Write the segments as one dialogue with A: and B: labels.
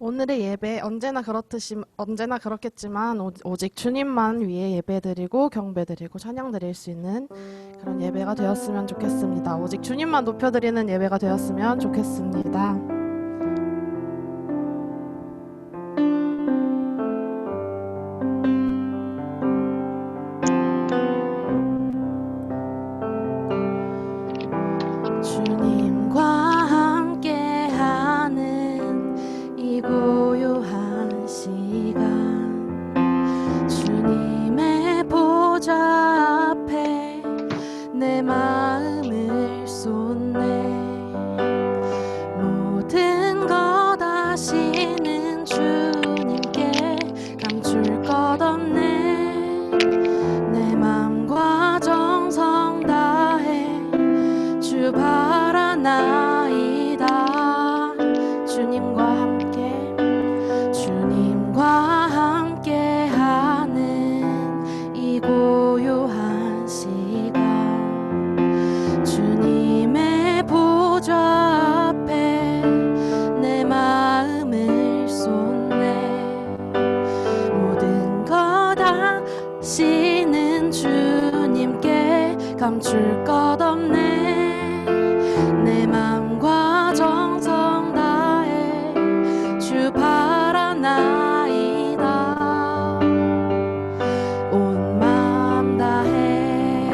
A: 오늘의 예배 언제나 그렇겠지만 오직 주님만 위해 예배드리고 경배드리고 찬양드릴 수 있는 그런 예배가 되었으면 좋겠습니다. 오직 주님만 높여드리는 예배가 되었으면 좋겠습니다. 주님과 함께하는 이 고요한 시간, 주님의 보좌 앞에 내 마음을 쏟네. 모든 것 아시는 주님께 감출 것 없네. 내 맘과 정성 다해 주 바라나이다. 주님과 함께하는 이 고요한 시간, 주님의 보좌 앞에 내 마음을 쏟네. 모든 것 아시는 주님께 감출 것 없네. 내 맘과 정성 다해 주 바라나이다. 온 맘 다해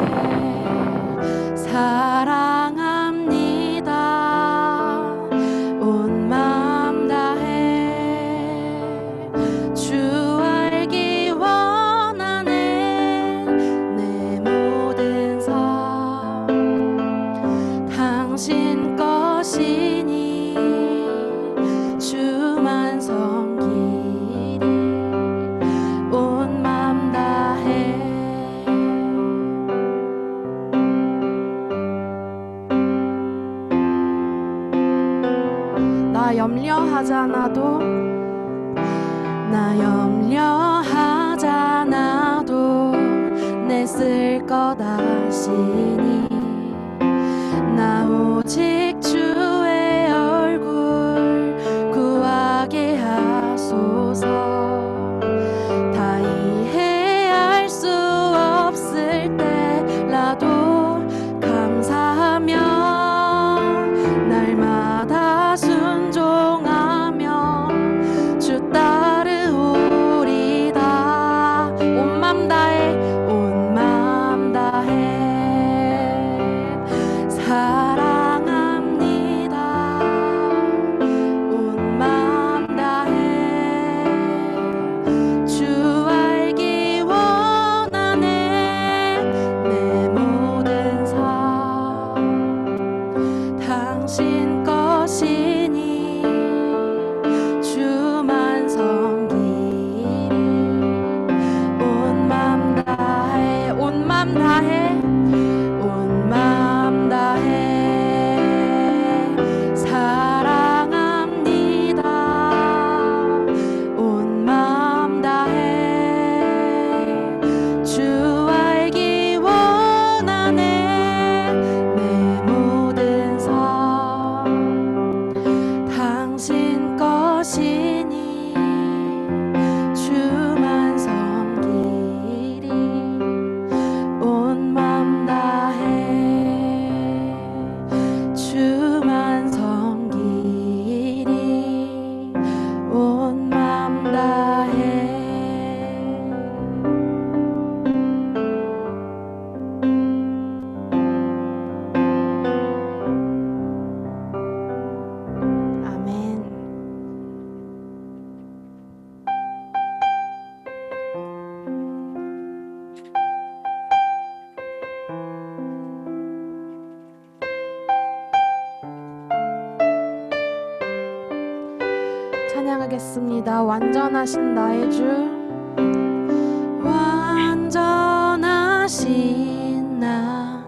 A: 사랑합니다. 온 맘 다해 주 알기 원하네. 내 모든 삶 당신 것이니 주만 섬기리. 온 맘 다해 나 염려하잖아도 내 쓸 것 아시니. 나 오직 주의 얼굴 구하게 하소서. 다 이해할 수 없을 때라도 감사하며 날마다 순종하며 주 따르오리다. 온 맘 다해 사랑합니다. 온 맘 다해 주 알기 원하네. 내 모든 삶 당신 것이니 주만 섬기리. 온 맘 다해 온 맘 다해 온 맘 다해 사랑합니다. 온 맘 다해 주 알기 원하네. 내 모든 삶 당신 것이니 주만 섬기리. 온 맘 다해 주만 섬기리. 온 맘 다해 아멘. 찬양하겠습니다. 완전하신 나의 주, 완전하신 나의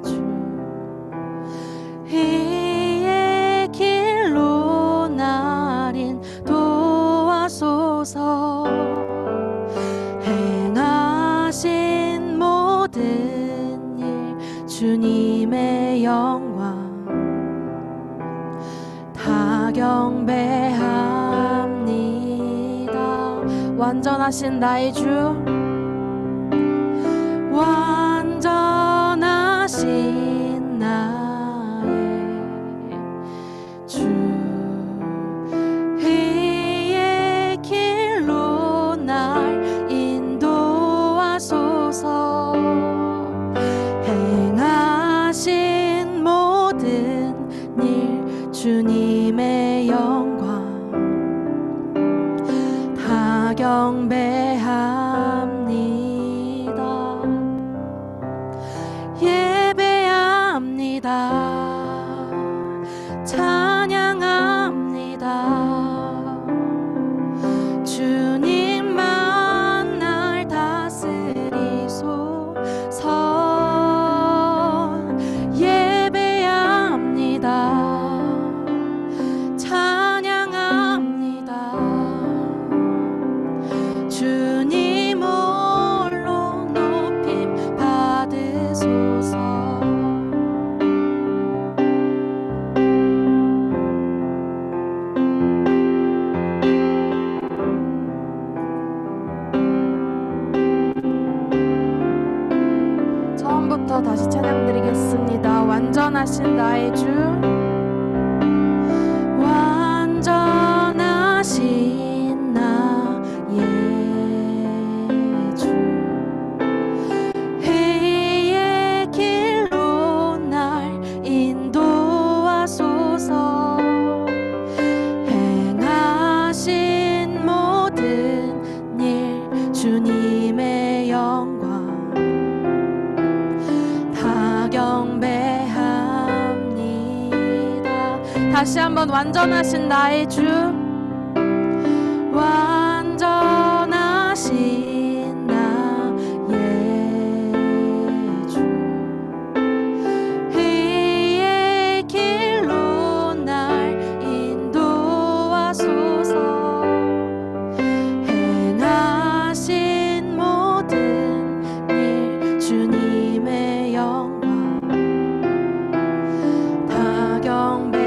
A: 주, 이의 길로 날 인도하소서. 행하신 모든 일 주님의 영광 다 경배합니다. 완전하신 나의 주, 완전하신 나의 주, 회의 길로 날 인도하소서. 행하신 모든 일 주님의 영광 다 경배합니다. 예배합니다. 찬양합니다. 주님만 날 다스리소서. 예배합니다. 찬양합니다. 주님 홀로 높임 받으소서. 처음부터 다시 찬양드리겠습니다. 완전하신 나의 주, 완전하신 나의 주, 회의 길로 날 인도하소서. 행하신 모든 일 주님의 영광 다 경배합니다. 다시 한번 완전하신 나의 주, 완전하신 나의 주, 회의 길로 날 인도하소서. 행하신 모든 일 주님의 영광 다 경배합니다.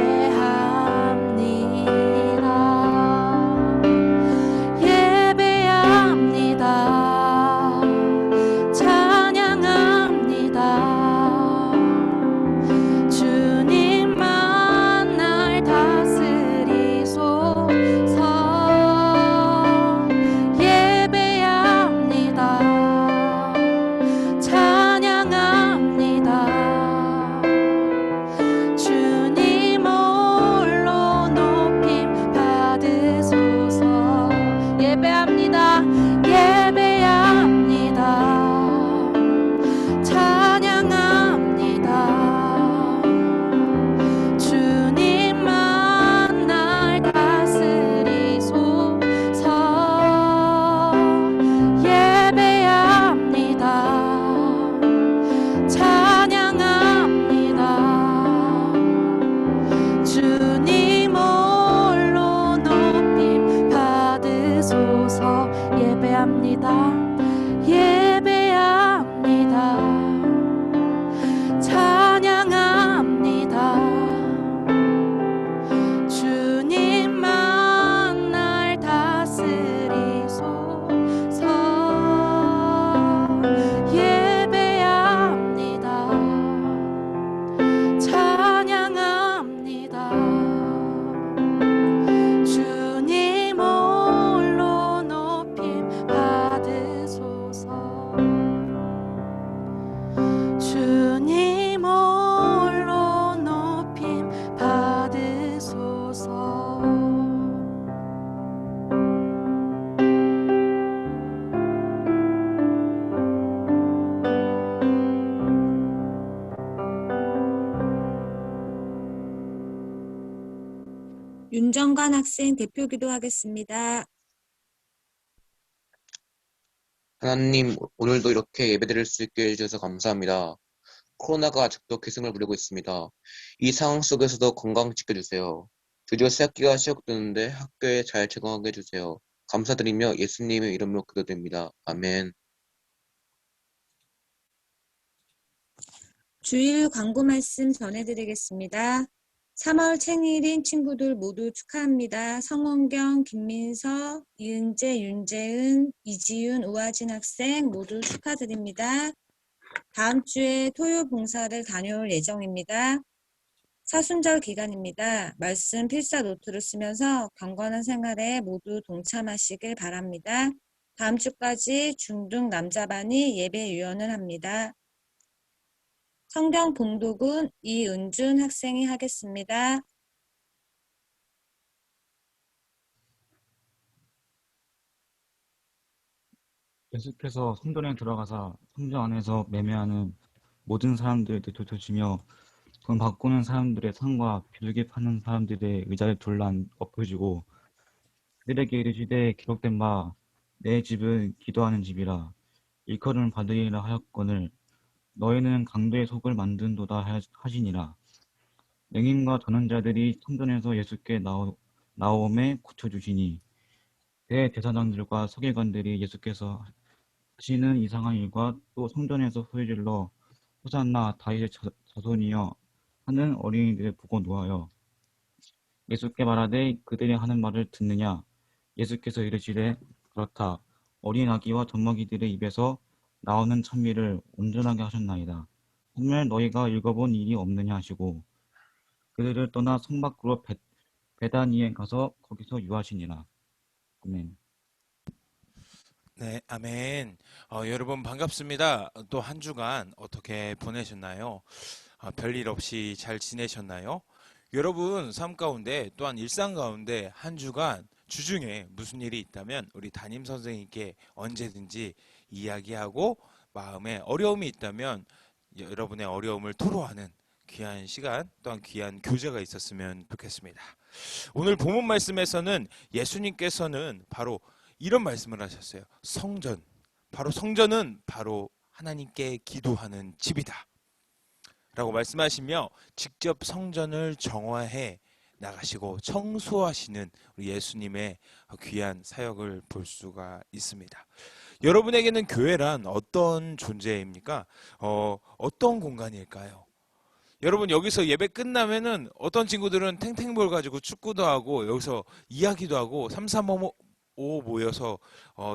A: 예배합니다. 찬양합니다. 주님만 날 다스리소서. 예배합니다. 찬양합니다. 주님 홀로 높임 받으소서. 예배합니다. 예배합니다. 찬양합니다. 주님만 날 다스리소서. 예배합니다. 찬양합니다. 주님 홀로 높임 받으소서. 예배합니다. 예배합니다. 찬양합니다. 주님만 날 다스리소서. 예배합니다. 찬양합니다. 주님 홀로 높임 받으소서. 주님 홀로 높임 받으소서.
B: 윤정관 학생 대표 기도하겠습니다.
C: 하나님, 오늘도 이렇게 예배드릴 수 있게 해주셔서 감사합니다. 코로나가 아직도 계승을 부리고 있습니다. 이 상황 속에서도 건강 지켜주세요. 드디어 새학기가 시작되는데 학교에 잘 적응하게 해주세요. 감사드리며 예수님의 이름으로 기도드립니다. 아멘.
B: 주일 광고 말씀 전해드리겠습니다. 3월 생일인 친구들 모두 축하합니다. 성원경, 김민서, 이은재, 윤재은, 이지윤, 우아진 학생 모두 축하드립니다. 다음 주에 토요 봉사를 다녀올 예정입니다. 사순절 기간입니다. 말씀 필사 노트를 쓰면서 경건한 생활에 모두 동참하시길 바랍니다. 다음 주까지 중등 남자반이 예배 유연을 합니다. 성경 봉독은 이은준 학생이 하겠습니다.
D: 예수께서 성전에 들어가사 성전 안에서 매매하는 모든 사람들을 되돌치며 돈 바꾸는 사람들의 상과 비둘기 파는 사람들의 의자를 둘러 엎으시고 그들에게 이르시되 기록된 바 내 집은 기도하는 집이라 일컬음을 받으리라 하였거늘 너희는 강도의 속을 만든도다 하시니라. 맹인과 전원자들이 성전에서 예수께 나오매 고쳐주시니 대제사장들과 서기관들이 예수께서 하시는 이상한 일과 또 성전에서 소리질러 호산나 다윗의 자손이여 하는 어린이들을 보고 놓아요. 예수께 말하되 그들이 하는 말을 듣느냐. 예수께서 이르시되 그렇다. 어린 아기와 젖먹이들의 입에서 나오는 찬미를 온전하게 하셨나이다. 정말 너희가 읽어본 일이 없느냐 하시고 그들을 떠나 성 밖으로 베다니에 가서 거기서 유하시니라. 아멘.
E: 네, 아멘. 여러분 반갑습니다. 또 한 주간 어떻게 보내셨나요? 별일 없이 잘 지내셨나요? 여러분 삶 가운데 또한 일상 가운데 한 주간 주중에 무슨 일이 있다면 우리 담임 선생님께 언제든지 이야기하고 마음에 어려움이 있다면 여러분의 어려움을 토로하는 귀한 시간 또한 귀한 교제가 있었으면 좋겠습니다. 오늘 본문 말씀에서는 예수님께서는 바로 이런 말씀을 하셨어요. 성전, 바로 성전은 바로 하나님께 기도하는 집이다 라고 말씀하시며 직접 성전을 정화해 나가시고 청소하시는 우리 예수님의 귀한 사역을 볼 수가 있습니다. 여러분에게는 교회란 어떤 존재입니까? 어떤 공간일까요? 여러분 여기서 예배 끝나면은 어떤 친구들은 탱탱볼 가지고 축구도 하고 여기서 이야기도 하고 삼삼오오 모여서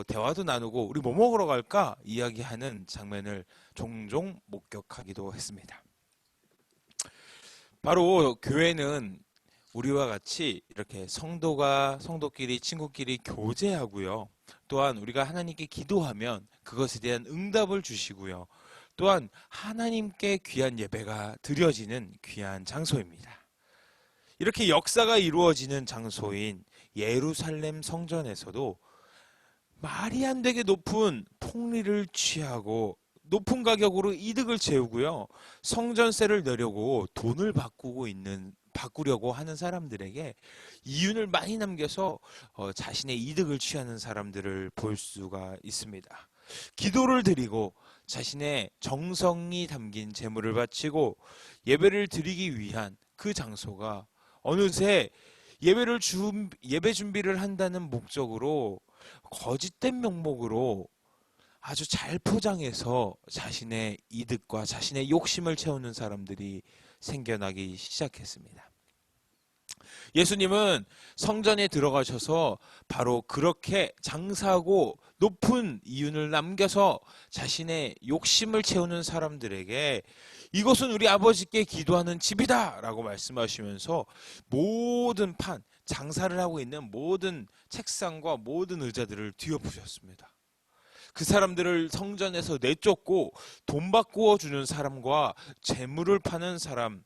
E: 대화도 나누고 우리 뭐 먹으러 갈까 이야기하는 장면을 종종 목격하기도 했습니다. 바로 교회는 우리와 같이 이렇게 성도끼리 친구끼리 교제하고요. 또한 우리가 하나님께 기도하면 그것에 대한 응답을 주시고요. 또한 하나님께 귀한 예배가 드려지는 귀한 장소입니다. 이렇게 역사가 이루어지는 장소인 예루살렘 성전에서도 말이 안 되게 높은 폭리를 취하고 높은 가격으로 이득을 채우고요. 성전세를 내려고 돈을 바꾸려고 하는 사람들에게 이윤을 많이 남겨서 자신의 이득을 취하는 사람들을 볼 수가 있습니다. 기도를 드리고 자신의 정성이 담긴 제물을 바치고 예배를 드리기 위한 그 장소가 어느새 예배 준비를 한다는 목적으로 거짓된 명목으로 아주 잘 포장해서 자신의 이득과 자신의 욕심을 채우는 사람들이 생겨나기 시작했습니다. 예수님은 성전에 들어가셔서 바로 그렇게 장사하고 높은 이윤을 남겨서 자신의 욕심을 채우는 사람들에게 이것은 우리 아버지께 기도하는 집이다 라고 말씀하시면서 모든 장사를 하고 있는 모든 책상과 모든 의자들을 뒤엎으셨습니다. 그 사람들을 성전에서 내쫓고 돈 바꾸어 주는 사람과 재물을 파는 사람,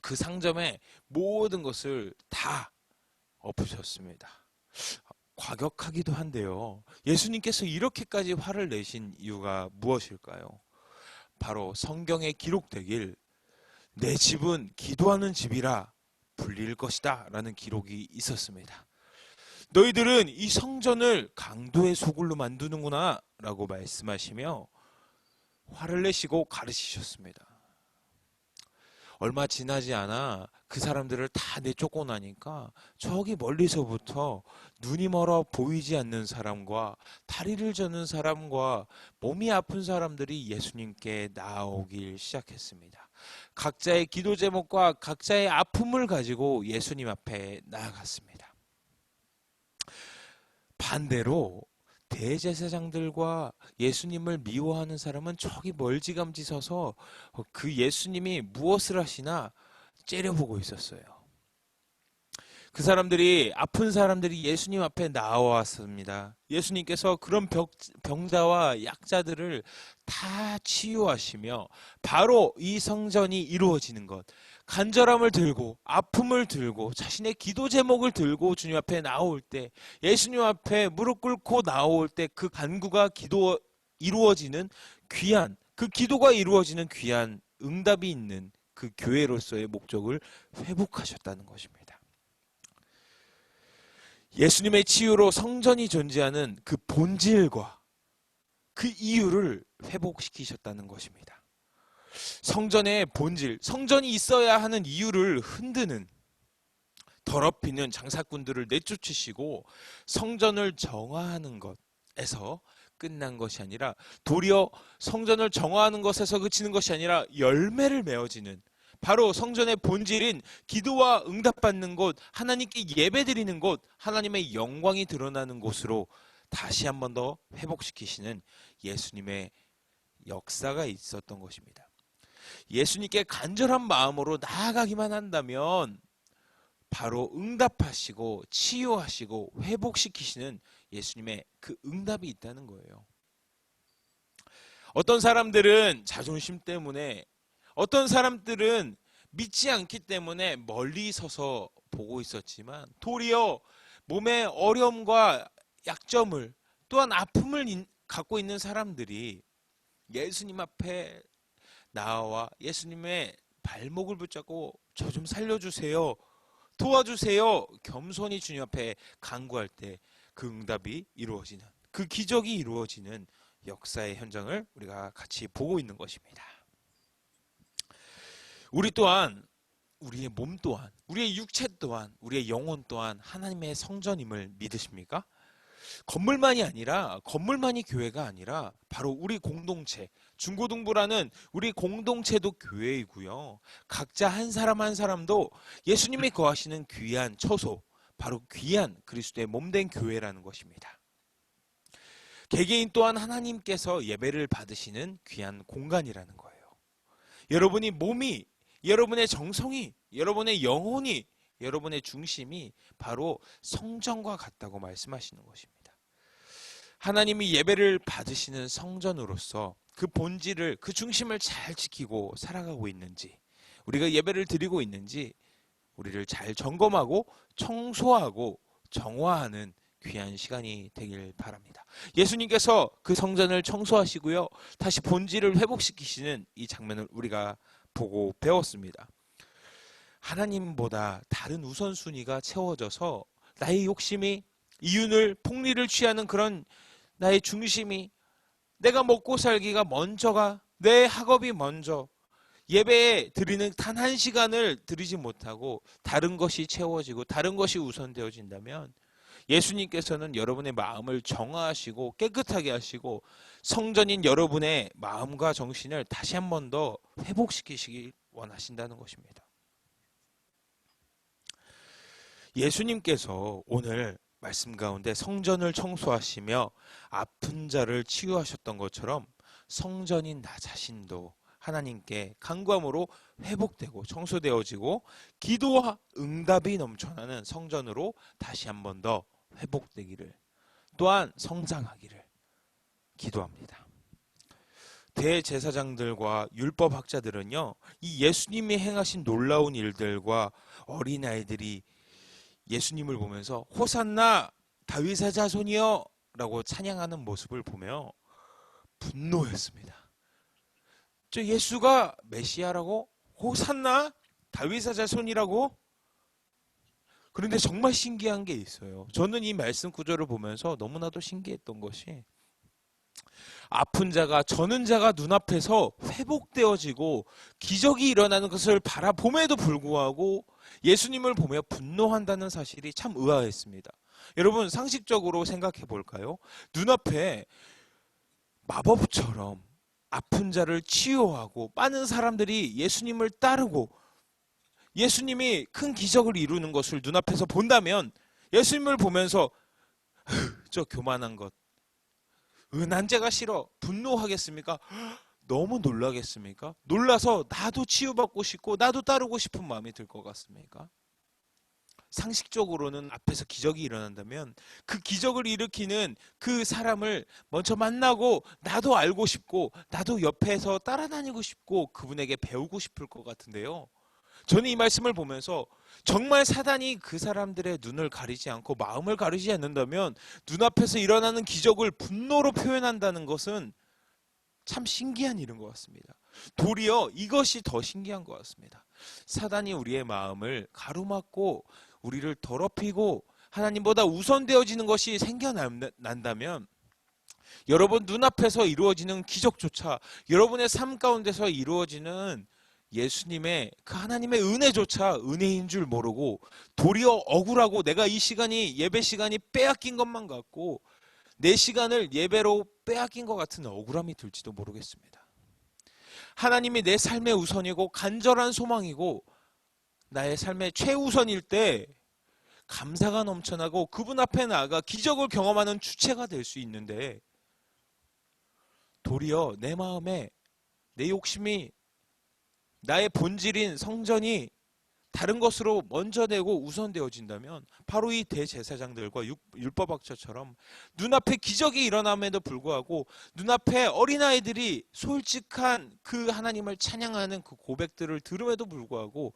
E: 그 상점의 모든 것을 다 엎으셨습니다. 과격하기도 한데요. 예수님께서 이렇게까지 화를 내신 이유가 무엇일까요? 바로 성경에 기록되길 내 집은 기도하는 집이라 불릴 것이다 라는 기록이 있었습니다. 너희들은 이 성전을 강도의 소굴로 만드는구나 라고 말씀하시며 화를 내시고 가르치셨습니다. 얼마 지나지 않아 그 사람들을 다 내쫓고 나니까 저기 멀리서부터 눈이 멀어 보이지 않는 사람과 다리를 저는 사람과 몸이 아픈 사람들이 예수님께 나오길 시작했습니다. 각자의 기도 제목과 각자의 아픔을 가지고 예수님 앞에 나아갔습니다. 반대로 대제사장들과 예수님을 미워하는 사람은 저기 멀찌감치 서서 그 예수님이 무엇을 하시나 째려보고 있었어요. 그 사람들이, 아픈 사람들이 예수님 앞에 나왔습니다. 예수님께서 그런 병자와 약자들을 다 치유하시며 바로 이 성전이 이루어지는 것, 간절함을 들고 아픔을 들고 자신의 기도 제목을 들고 주님 앞에 나올 때, 예수님 앞에 무릎 꿇고 나올 때 그 간구가 이루어지는 귀한, 그 기도가 이루어지는 귀한 응답이 있는 그 교회로서의 목적을 회복하셨다는 것입니다. 예수님의 치유로 성전이 존재하는 그 본질과 그 이유를 회복시키셨다는 것입니다. 성전의 본질, 성전이 있어야 하는 이유를 흔드는, 더럽히는 장사꾼들을 내쫓으시고 성전을 정화하는 것에서 끝난 것이 아니라, 도리어 성전을 정화하는 것에서 그치는 것이 아니라 열매를 맺어지는, 바로 성전의 본질인 기도와 응답받는 곳, 하나님께 예배드리는 곳, 하나님의 영광이 드러나는 곳으로 다시 한 번 더 회복시키시는 예수님의 역사가 있었던 것입니다. 예수님께 간절한 마음으로 나아가기만 한다면 바로 응답하시고 치유하시고 회복시키시는 예수님의 그 응답이 있다는 거예요. 어떤 사람들은 자존심 때문에, 어떤 사람들은 믿지 않기 때문에 멀리 서서 보고 있었지만, 도리어 몸의 어려움과 약점을, 또한 아픔을 갖고 있는 사람들이 예수님 앞에 나와 예수님의 발목을 붙잡고 저 좀 살려주세요, 도와주세요, 겸손히 주님 앞에 간구할 때 그 응답이 이루어지는, 그 기적이 이루어지는 역사의 현장을 우리가 같이 보고 있는 것입니다. 우리 또한, 우리의 몸 또한, 우리의 육체 또한, 우리의 영혼 또한 하나님의 성전임을 믿으십니까? 건물만이 아니라, 건물만이 교회가 아니라 바로 우리 공동체, 중고등부라는 우리 공동체도 교회이고요. 각자 한 사람 한 사람도 예수님이 거하시는 귀한 처소, 바로 귀한 그리스도의 몸된 교회라는 것입니다. 개개인 또한 하나님께서 예배를 받으시는 귀한 공간이라는 거예요. 여러분이 몸이, 여러분의 정성이, 여러분의 영혼이, 여러분의 중심이 바로 성전과 같다고 말씀하시는 것입니다. 하나님이 예배를 받으시는 성전으로서 그 본질을, 그 중심을 잘 지키고 살아가고 있는지, 우리가 예배를 드리고 있는지 우리를 잘 점검하고 청소하고 정화하는 귀한 시간이 되길 바랍니다. 예수님께서 그 성전을 청소하시고요, 다시 본질을 회복시키시는 이 장면을 우리가 보고 배웠습니다. 하나님보다 다른 우선순위가 채워져서 나의 욕심이, 이윤을, 폭리를 취하는 그런 나의 중심이, 내가 먹고 살기가 먼저가, 내 학업이 먼저, 예배에 드리는 단 한 시간을 드리지 못하고 다른 것이 채워지고 다른 것이 우선되어진다면, 예수님께서는 여러분의 마음을 정화하시고 깨끗하게 하시고 성전인 여러분의 마음과 정신을 다시 한 번 더 회복시키시기 원하신다는 것입니다. 예수님께서 오늘 말씀 가운데 성전을 청소하시며 아픈 자를 치유하셨던 것처럼 성전인 나 자신도 하나님께 간구함으로 회복되고 청소되어지고 기도와 응답이 넘쳐나는 성전으로 다시 한 번 더 회복되기를, 또한 성장하기를 기도합니다. 대제사장들과 율법학자들은요, 이 예수님이 행하신 놀라운 일들과 어린아이들이 예수님을 보면서 호산나 다윗의 자손이여 라고 찬양하는 모습을 보며 분노했습니다. 저 예수가 메시아라고? 호산나 다윗의 자손이라고? 그런데 정말 신기한 게 있어요. 저는 이 말씀 구절을 보면서 너무나도 신기했던 것이, 아픈 자가 저는 자가 눈앞에서 회복되어지고 기적이 일어나는 것을 바라봄에도 불구하고 예수님을 보며 분노한다는 사실이 참 의아했습니다. 여러분 상식적으로 생각해 볼까요? 눈앞에 마법처럼 아픈 자를 치유하고 많은 사람들이 예수님을 따르고 예수님이 큰 기적을 이루는 것을 눈앞에서 본다면 예수님을 보면서 저 교만한 것, 난제가 싫어, 분노하겠습니까? 너무 놀라겠습니까? 놀라서 나도 치유받고 싶고 나도 따르고 싶은 마음이 들 것 같습니까? 상식적으로는 앞에서 기적이 일어난다면 그 기적을 일으키는 그 사람을 먼저 만나고 나도 알고 싶고 나도 옆에서 따라다니고 싶고 그분에게 배우고 싶을 것 같은데요. 저는 이 말씀을 보면서 정말 사단이 그 사람들의 눈을 가리지 않고 마음을 가리지 않는다면 눈앞에서 일어나는 기적을 분노로 표현한다는 것은 참 신기한 일인 것 같습니다. 도리어 이것이 더 신기한 것 같습니다. 사단이 우리의 마음을 가로막고 우리를 더럽히고 하나님보다 우선되어지는 것이 생겨난다면 여러분 눈앞에서 이루어지는 기적조차 여러분의 삶 가운데서 이루어지는 예수님의 그 하나님의 은혜조차 은혜인 줄 모르고 도리어 억울하고 내가 이 시간이 예배 시간이 빼앗긴 것만 같고 내 시간을 예배로 빼앗긴 것 같은 억울함이 들지도 모르겠습니다. 하나님이 내 삶의 우선이고 간절한 소망이고 나의 삶의 최우선일 때 감사가 넘쳐나고 그분 앞에 나아가 기적을 경험하는 주체가 될 수 있는데 도리어 내 마음에 내 욕심이 나의 본질인 성전이 다른 것으로 먼저 되고 우선되어진다면 바로 이 대제사장들과 율법학자처럼 눈앞에 기적이 일어남에도 불구하고 눈앞에 어린아이들이 솔직한 그 하나님을 찬양하는 그 고백들을 들음에도 불구하고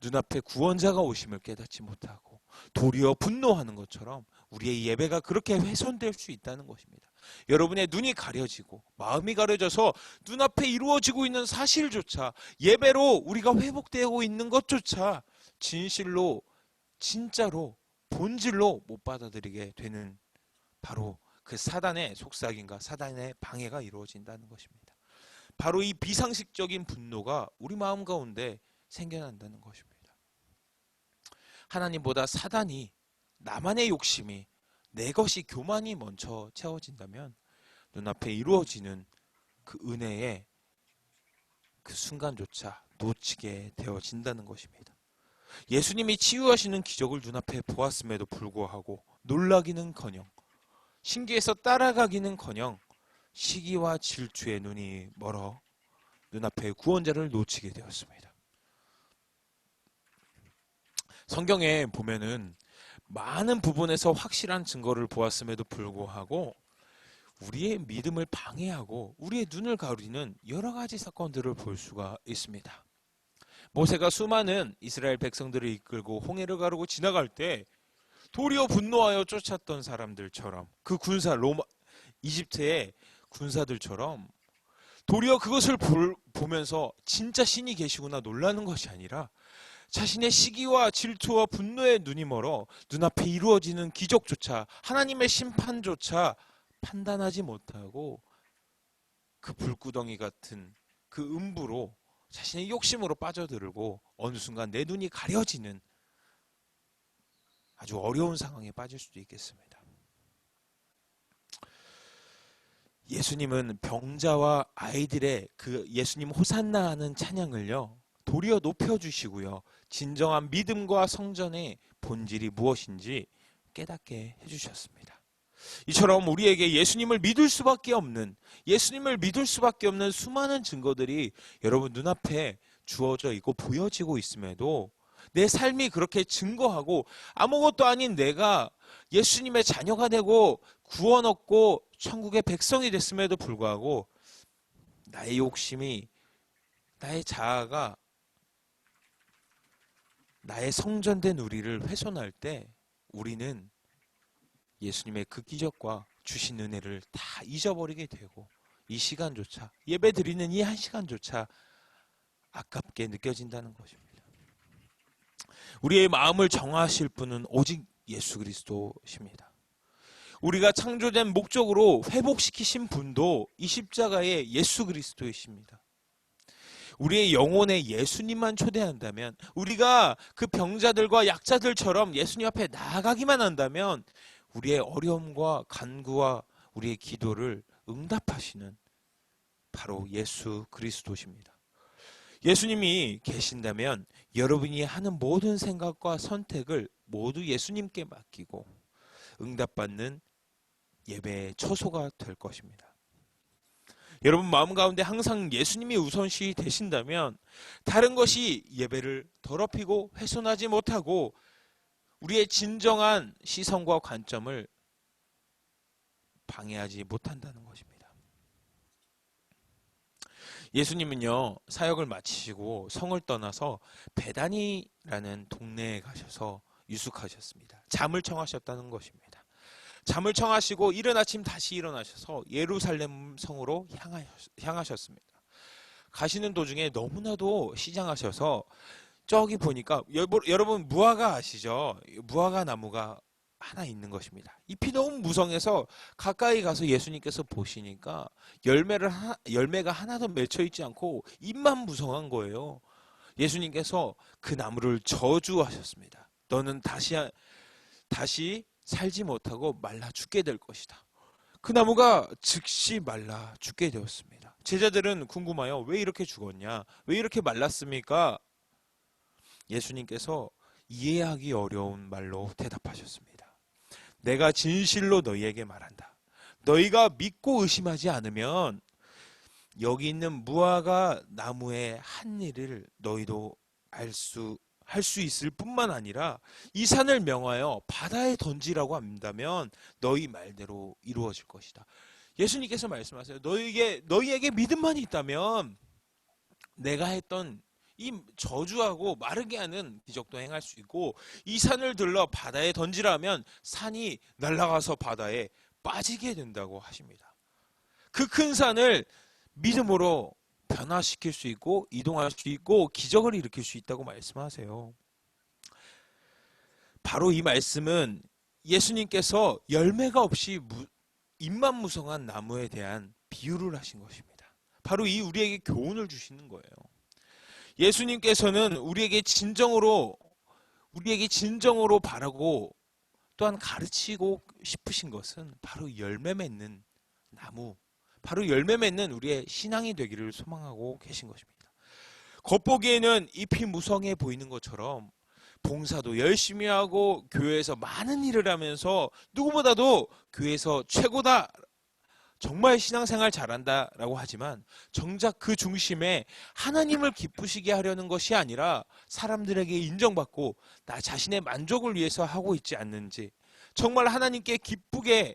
E: 눈앞에 구원자가 오심을 깨닫지 못하고 도리어 분노하는 것처럼 우리의 예배가 그렇게 훼손될 수 있다는 것입니다. 여러분의 눈이 가려지고 마음이 가려져서 눈앞에 이루어지고 있는 사실조차 예배로 우리가 회복되고 있는 것조차 진실로 진짜로 본질로 못 받아들이게 되는 바로 그 사단의 속삭임과 사단의 방해가 이루어진다는 것입니다. 바로 이 비상식적인 분노가 우리 마음 가운데 생겨난다는 것입니다. 하나님보다 사단이 나만의 욕심이 내 것이 교만이 먼저 채워진다면 눈앞에 이루어지는 그 은혜의 그 순간조차 놓치게 되어진다는 것입니다. 예수님이 치유하시는 기적을 눈앞에 보았음에도 불구하고 놀라기는커녕 신기해서 따라가기는커녕 시기와 질투의 눈이 멀어 눈앞에 구원자를 놓치게 되었습니다. 성경에 보면은 많은 부분에서 확실한 증거를 보았음에도 불구하고 우리의 믿음을 방해하고 우리의 눈을 가리는 여러 가지 사건들을 볼 수가 있습니다. 모세가 수많은 이스라엘 백성들을 이끌고 홍해를 가르고 지나갈 때 도리어 분노하여 쫓았던 사람들처럼 그 군사 이집트의 군사들처럼 도리어 그것을 보면서 진짜 신이 계시구나 놀라는 것이 아니라 자신의 시기와 질투와 분노의 눈이 멀어 눈앞에 이루어지는 기적조차 하나님의 심판조차 판단하지 못하고 그 불구덩이 같은 그 음부로 자신의 욕심으로 빠져들고 어느 순간 내 눈이 가려지는 아주 어려운 상황에 빠질 수도 있겠습니다. 예수님은 병자와 아이들의 그 예수님 호산나 하는 찬양을요 도리어 높여주시고요 진정한 믿음과 성전의 본질이 무엇인지 깨닫게 해주셨습니다. 이처럼 우리에게 예수님을 믿을 수밖에 없는 수많은 증거들이 여러분 눈앞에 주어져 있고 보여지고 있음에도 내 삶이 그렇게 증거하고 아무것도 아닌 내가 예수님의 자녀가 되고 구원 얻고 천국의 백성이 됐음에도 불구하고 나의 욕심이 나의 자아가 나의 성전된 우리를 훼손할 때 우리는 예수님의 그 기적과 주신 은혜를 다 잊어버리게 되고 이 시간조차 예배 드리는 이 한 시간조차 아깝게 느껴진다는 것입니다. 우리의 마음을 정하실 분은 오직 예수 그리스도십니다. 우리가 창조된 목적으로 회복시키신 분도 이 십자가의 예수 그리스도이십니다. 우리의 영혼에 예수님만 초대한다면, 우리가 그 병자들과 약자들처럼 예수님 앞에 나아가기만 한다면 우리의 어려움과 간구와 우리의 기도를 응답하시는 바로 예수 그리스도십니다. 예수님이 계신다면 여러분이 하는 모든 생각과 선택을 모두 예수님께 맡기고 응답받는 예배의 처소가 될 것입니다. 여러분 마음 가운데 항상 예수님이 우선시 되신다면 다른 것이 예배를 더럽히고 훼손하지 못하고 우리의 진정한 시선과 관점을 방해하지 못한다는 것입니다. 예수님은요, 사역을 마치시고 성을 떠나서 베다니라는 동네에 가셔서 유숙하셨습니다. 잠을 청하셨다는 것입니다. 잠을 청하시고 이른 아침 다시 일어나셔서 예루살렘 성으로 향하셨습니다. 가시는 도중에 너무나도 시장하셔서 저기 보니까 여러분 무화과 아시죠? 무화과 나무가 하나 있는 것입니다. 잎이 너무 무성해서 가까이 가서 예수님께서 보시니까 열매가 하나도 맺혀 있지 않고 잎만 무성한 거예요. 예수님께서 그 나무를 저주하셨습니다. 너는 다시 살지 못하고 말라 죽게 될 것이다. 그 나무가 즉시 말라 죽게 되었습니다. 제자들은 궁금해요. 왜 이렇게 죽었냐? 왜 이렇게 말랐습니까? 예수님께서 이해하기 어려운 말로 대답하셨습니다. 내가 진실로 너희에게 말한다. 너희가 믿고 의심하지 않으면 여기 있는 무화과 나무의 한 일을 너희도 할 수 있을 뿐만 아니라 이 산을 명하여 바다에 던지라고 한다면 너희 말대로 이루어질 것이다. 예수님께서 말씀하세요. 너희에게 믿음만이 있다면 내가 했던 이 저주하고 마르게 하는 기적도 행할 수 있고 이 산을 들러 바다에 던지라면 산이 날아가서 바다에 빠지게 된다고 하십니다. 그 큰 산을 믿음으로 변화시킬 수 있고 이동할 수 있고 기적을 일으킬 수 있다고 말씀하세요. 바로 이 말씀은 예수님께서 열매가 없이 잎만 무성한 나무에 대한 비유를 하신 것입니다. 바로 이 우리에게 교훈을 주시는 거예요. 예수님께서는 우리에게 진정으로 바라고 또한 가르치고 싶으신 것은 바로 열매 맺는 나무, 바로 열매 맺는 우리의 신앙이 되기를 소망하고 계신 것입니다. 겉보기에는 잎이 무성해 보이는 것처럼 봉사도 열심히 하고 교회에서 많은 일을 하면서 누구보다도 교회에서 최고다, 정말 신앙생활 잘한다라고 하지만 정작 그 중심에 하나님을 기쁘시게 하려는 것이 아니라 사람들에게 인정받고 나 자신의 만족을 위해서 하고 있지 않는지, 정말 하나님께 기쁘게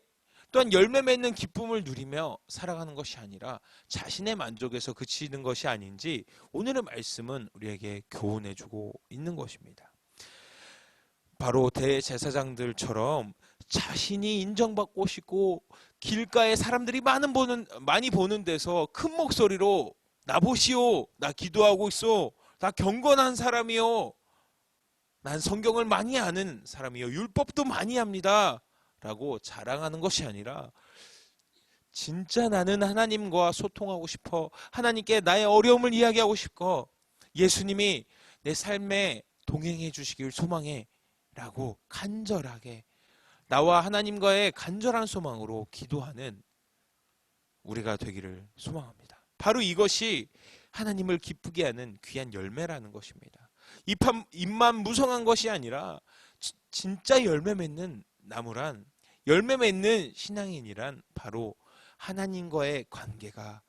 E: 또한 열매 맺는 기쁨을 누리며 살아가는 것이 아니라 자신의 만족에서 그치는 것이 아닌지 오늘의 말씀은 우리에게 교훈해주고 있는 것입니다. 바로 대제사장들처럼 자신이 인정받고 싶고 길가에 사람들이 많이 보는 데서 큰 목소리로 나 보시오, 나 기도하고 있어, 나 경건한 사람이요, 난 성경을 많이 아는 사람이요, 율법도 많이 합니다 라고 자랑하는 것이 아니라 진짜 나는 하나님과 소통하고 싶어, 하나님께 나의 어려움을 이야기하고 싶고 예수님이 내 삶에 동행해 주시길 소망해 라고 간절하게 나와 하나님과의 간절한 소망으로 기도하는 우리가 되기를 소망합니다. 바로 이것이 하나님을 기쁘게 하는 귀한 열매라는 것입니다. 잎만 무성한 것이 아니라 진짜 열매 맺는 나무란, 열매 맺는 신앙인이란 바로 하나님과의 관계가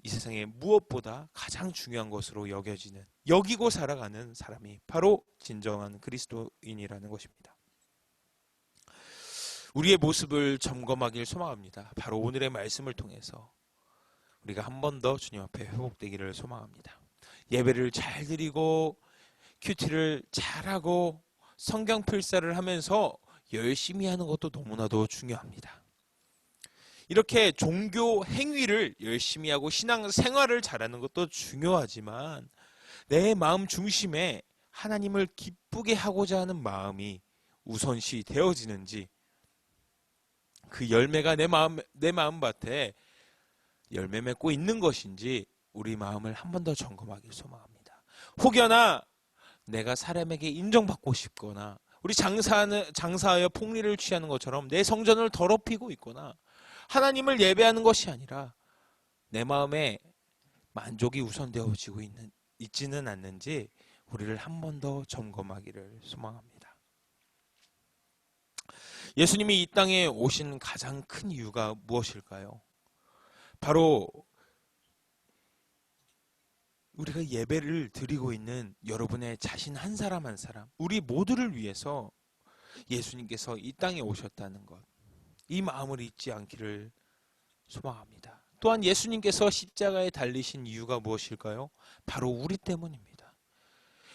E: 이 세상에 무엇보다 가장 중요한 것으로 여기고 살아가는 사람이 바로 진정한 그리스도인이라는 것입니다. 우리의 모습을 점검하길 소망합니다. 바로 오늘의 말씀을 통해서 우리가 한 번 더 주님 앞에 회복되기를 소망합니다. 예배를 잘 드리고 큐티를 잘하고 성경 필사를 하면서 열심히 하는 것도 너무나도 중요합니다. 이렇게 종교 행위를 열심히 하고 신앙 생활을 잘하는 것도 중요하지만 내 마음 중심에 하나님을 기쁘게 하고자 하는 마음이 우선시 되어지는지 그 열매가 내 마음밭에 열매 맺고 있는 것인지 우리 마음을 한 번 더 점검하길 소망합니다. 혹여나 내가 사람에게 인정받고 싶거나 우리 장사하여 폭리를 취하는 것처럼 내 성전을 더럽히고 있거나 하나님을 예배하는 것이 아니라 내 마음에 만족이 우선되어지고 있지는 않는지 우리를 한 번 더 점검하기를 소망합니다. 예수님이 이 땅에 오신 가장 큰 이유가 무엇일까요? 바로 우리가 예배를 드리고 있는 여러분의 자신 한 사람 한 사람, 우리 모두를 위해서 예수님께서 이 땅에 오셨다는 것, 이 마음을 잊지 않기를 소망합니다. 또한 예수님께서 십자가에 달리신 이유가 무엇일까요? 바로 우리 때문입니다.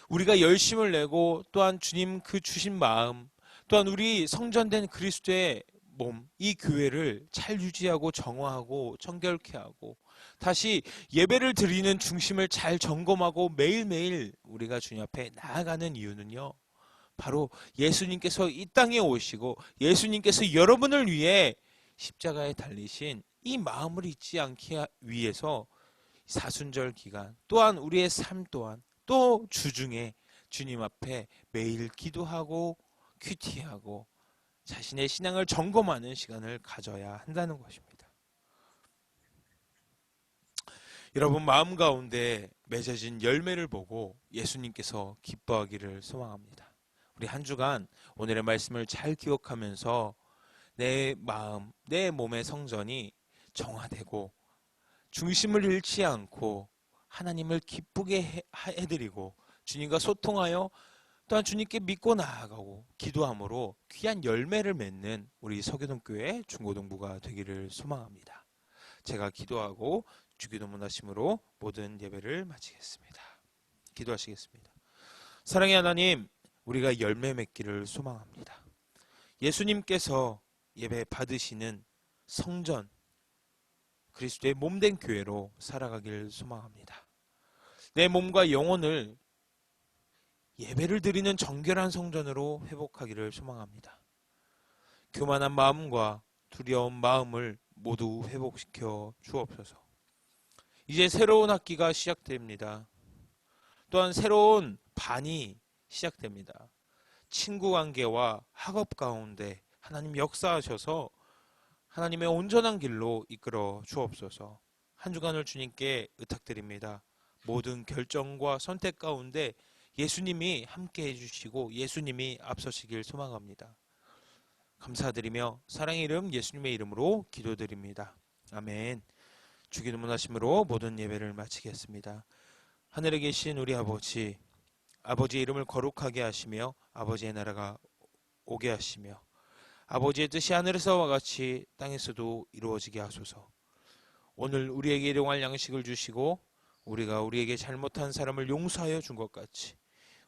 E: 우리가 열심을 내고 또한 주님 그 주신 마음, 또한 우리 성전된 그리스도의 몸, 이 교회를 잘 유지하고 정화하고 청결케 하고 다시 예배를 드리는 중심을 잘 점검하고 매일매일 우리가 주님 앞에 나아가는 이유는요, 바로 예수님께서 이 땅에 오시고 예수님께서 여러분을 위해 십자가에 달리신 이 마음을 잊지 않기 위해서 사순절 기간 또한 우리의 삶 또한 또 주중에 주님 앞에 매일 기도하고 큐티하고 자신의 신앙을 점검하는 시간을 가져야 한다는 것입니다. 여러분 마음 가운데 맺어진 열매를 보고 예수님께서 기뻐하기를 소망합니다. 우리 한 주간 오늘의 말씀을 잘 기억하면서 내 마음, 내 몸의 성전이 정화되고 중심을 잃지 않고 하나님을 기쁘게 해드리고 주님과 소통하여 또한 주님께 믿고 나아가고 기도함으로 귀한 열매를 맺는 우리 서교동교회 중고등부가 되기를 소망합니다. 제가 기도하고 주기도문 하심으로 모든 예배를 마치겠습니다. 기도하시겠습니다. 사랑의 하나님, 우리가 열매 맺기를 소망합니다. 예수님께서 예배 받으시는 성전, 그리스도의 몸된 교회로 살아가길 소망합니다. 내 몸과 영혼을 예배를 드리는 정결한 성전으로 회복하기를 소망합니다. 교만한 마음과 두려운 마음을 모두 회복시켜 주옵소서. 이제 새로운 학기가 시작됩니다. 또한 새로운 반이 시작됩니다. 친구 관계와 학업 가운데 하나님 역사하셔서 하나님의 온전한 길로 이끌어 주옵소서. 한 주간을 주님께 의탁드립니다. 모든 결정과 선택 가운데 예수님이 함께 해주시고 예수님이 앞서시길 소망합니다. 감사드리며 사랑의 이름 예수님의 이름으로 기도드립니다. 아멘. 주기도문 하심으로 모든 예배를 마치겠습니다. 하늘에 계신 우리 아버지, 아버지의 이름을 거룩하게 하시며 아버지의 나라가 오게 하시며 아버지의 뜻이 하늘에서와 같이 땅에서도 이루어지게 하소서. 오늘 우리에게 일용할 양식을 주시고 우리가 우리에게 잘못한 사람을 용서하여 준 것 같이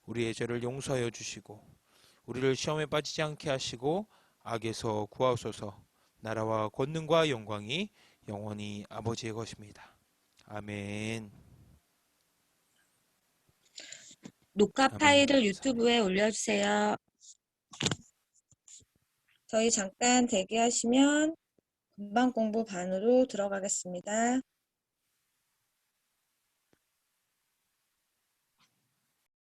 E: 우리의 죄를 용서하여 주시고 우리를 시험에 빠지지 않게 하시고 악에서 구하소서. 나라와 권능과 영광이 영원히 아버지의 것입니다. 아멘.
B: 녹화
E: 아멘.
B: 파일을 유튜브에 올려주세요. 저희 잠깐 대기하시면 금방 공부 반으로 들어가겠습니다.